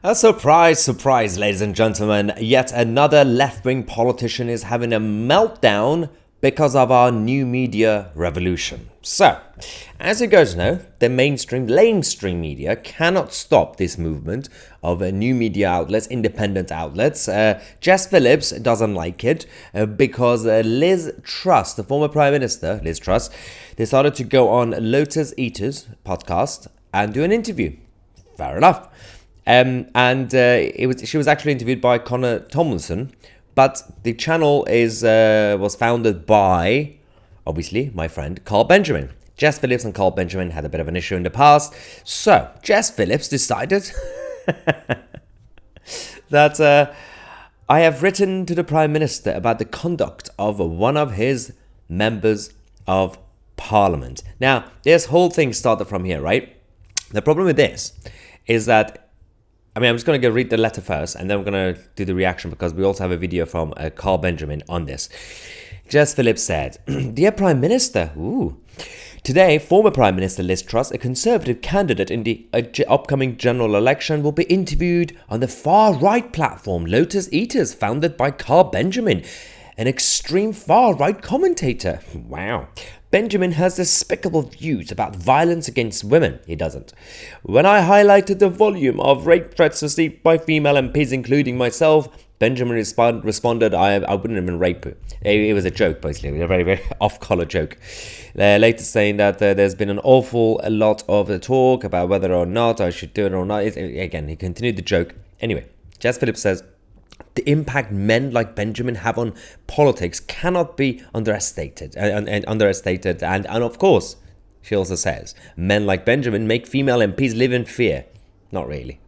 A surprise, surprise, ladies and gentlemen. Yet another left-wing politician is having a meltdown because of our new media revolution. So, as you guys know, the lamestream media cannot stop this movement of new media outlets, independent outlets. Jess Phillips doesn't like it because Liz Truss, the former Prime Minister, Liz Truss, decided to go on Lotus Eaters podcast and do an interview. Fair enough. She was actually interviewed by Connor Tomlinson, but the channel was founded by, obviously, my friend Carl Benjamin. Jess Phillips and Carl Benjamin had a bit of an issue in the past, so Jess Phillips decided that I have written to the Prime Minister about the conduct of one of his members of Parliament. Now, this whole thing started from here, right? The problem with this is that I'm just going to go read the letter first, and then we're going to do the reaction because we also have a video from Carl Benjamin on this. Jess Phillips said, Dear Prime Minister, today, former Prime Minister Liz Truss, a Conservative candidate in the upcoming general election, will be interviewed on the far-right platform Lotus Eaters, founded by Carl Benjamin, an extreme far-right commentator. Wow. Benjamin has despicable views about violence against women. He doesn't. When I highlighted the volume of rape threats received by female MPs, including myself, Benjamin responded, I wouldn't even rape her. It was a joke, basically, a very, very off-color joke. Later saying that there's been an awful lot of talk about whether or not I should do it or not. Again, he continued the joke. Anyway, Jess Phillips says, the impact men like Benjamin have on politics cannot be underestimated. And of course, she also says, men like Benjamin make female MPs live in fear. Not really.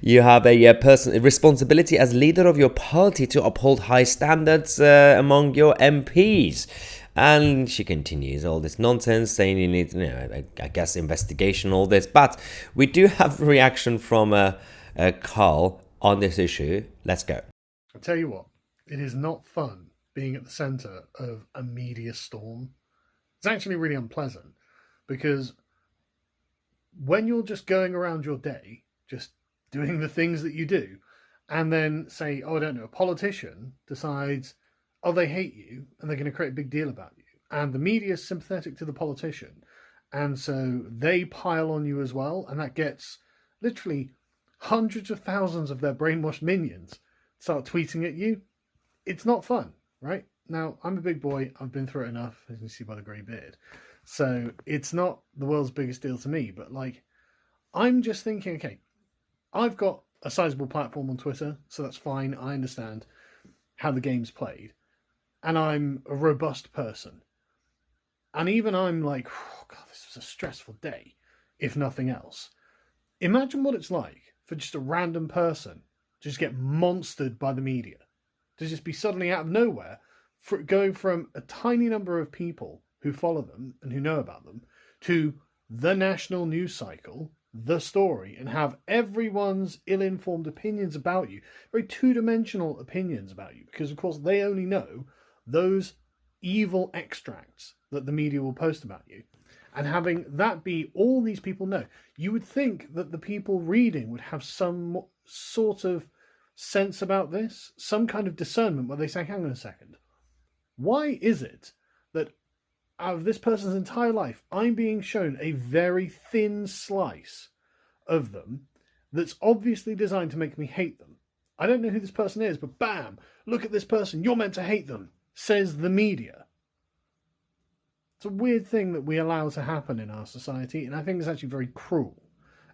You have a responsibility as leader of your party to uphold high standards among your MPs. And she continues all this nonsense, saying you need, I guess, investigation, all this. But we do have a reaction from Carl on this issue. Let's go. I'll tell you what, it is not fun being at the centre of a media storm. It's actually really unpleasant because when you're just going around your day, just doing the things that you do, and then say, I don't know, a politician decides, they hate you and they're going to create a big deal about you. And the media is sympathetic to the politician. And so they pile on you as well. And that gets literally hundreds of thousands of their brainwashed minions start tweeting at you. It's not fun, right? Now, I'm a big boy. I've been through it enough, as you can see by the grey beard. So it's not the world's biggest deal to me. But I'm just thinking, okay, I've got a sizable platform on Twitter, so that's fine. I understand how the game's played. And I'm a robust person. And even I'm like, this was a stressful day, if nothing else. Imagine what it's like for just a random person to just get monstered by the media, to just be suddenly out of nowhere, going from a tiny number of people who follow them and who know about them to the national news cycle, the story, and have everyone's ill-informed opinions about you, very two-dimensional opinions about you, because of course they only know those evil extracts that the media will post about you. And having that be all these people know, you would think that the people reading would have some sort of sense about this, some kind of discernment where they say, hang on a second, why is it that out of this person's entire life, I'm being shown a very thin slice of them that's obviously designed to make me hate them? I don't know who this person is, but bam, look at this person, you're meant to hate them, says the media. It's a weird thing that we allow to happen in our society, and I think it's actually very cruel.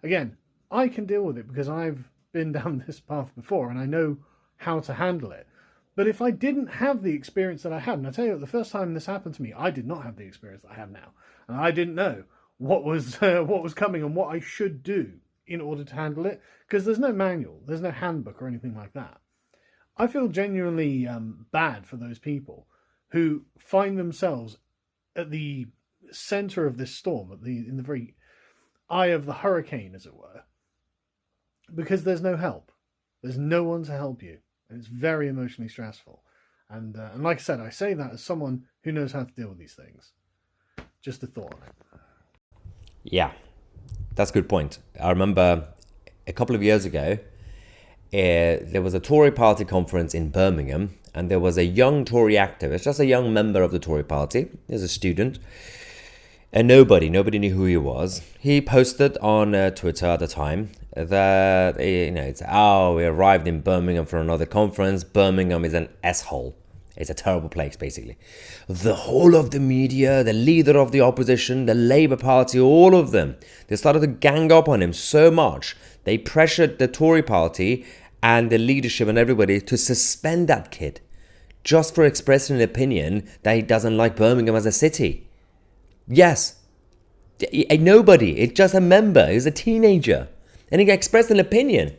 Again, I can deal with it because I've been down this path before and I know how to handle it. But if I didn't have the experience that I had, and I tell you what, the first time this happened to me, I did not have the experience that I have now. And I didn't know what was coming and what I should do in order to handle it, because there's no manual, there's no handbook or anything like that. I feel genuinely bad for those people who find themselves at the center of this storm, in the very eye of the hurricane, as it were, because there's no help. There's no one to help you, and it's very emotionally stressful. And like I said, I say that as someone who knows how to deal with these things. Just a thought on it. Yeah, that's a good point. I remember a couple of years ago, there was a Tory party conference in Birmingham, and there was a young Tory activist, just a young member of the Tory party, as a student, and nobody knew who he was. He posted on Twitter at the time that, it's, we arrived in Birmingham for another conference. Birmingham is an S-hole. It's a terrible place, basically. The whole of the media, the leader of the opposition, the Labour Party, all of them, they started to gang up on him so much. They pressured the Tory party and the leadership and everybody to suspend that kid just for expressing an opinion that he doesn't like Birmingham as a city. Yes. Nobody. It's just a member. He's a teenager. And he expressed an opinion.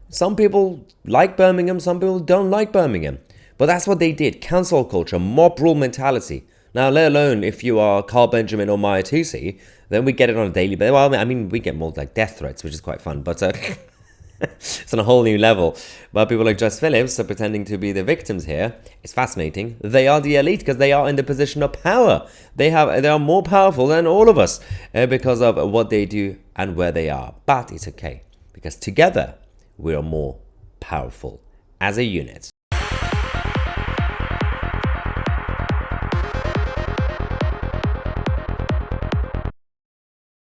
Some people like Birmingham. Some people don't like Birmingham. But that's what they did. Cancel culture, mob rule mentality. Now, let alone if you are Carl Benjamin or Maya Tousi, then we get it on a daily basis. Well, I mean, we get more like death threats, which is quite fun. But it's on a whole new level. But people like Jess Phillips are pretending to be the victims here. It's fascinating. They are the elite because they are in the position of power. They are more powerful than all of us because of what they do and where they are. But it's okay because together we are more powerful as a unit.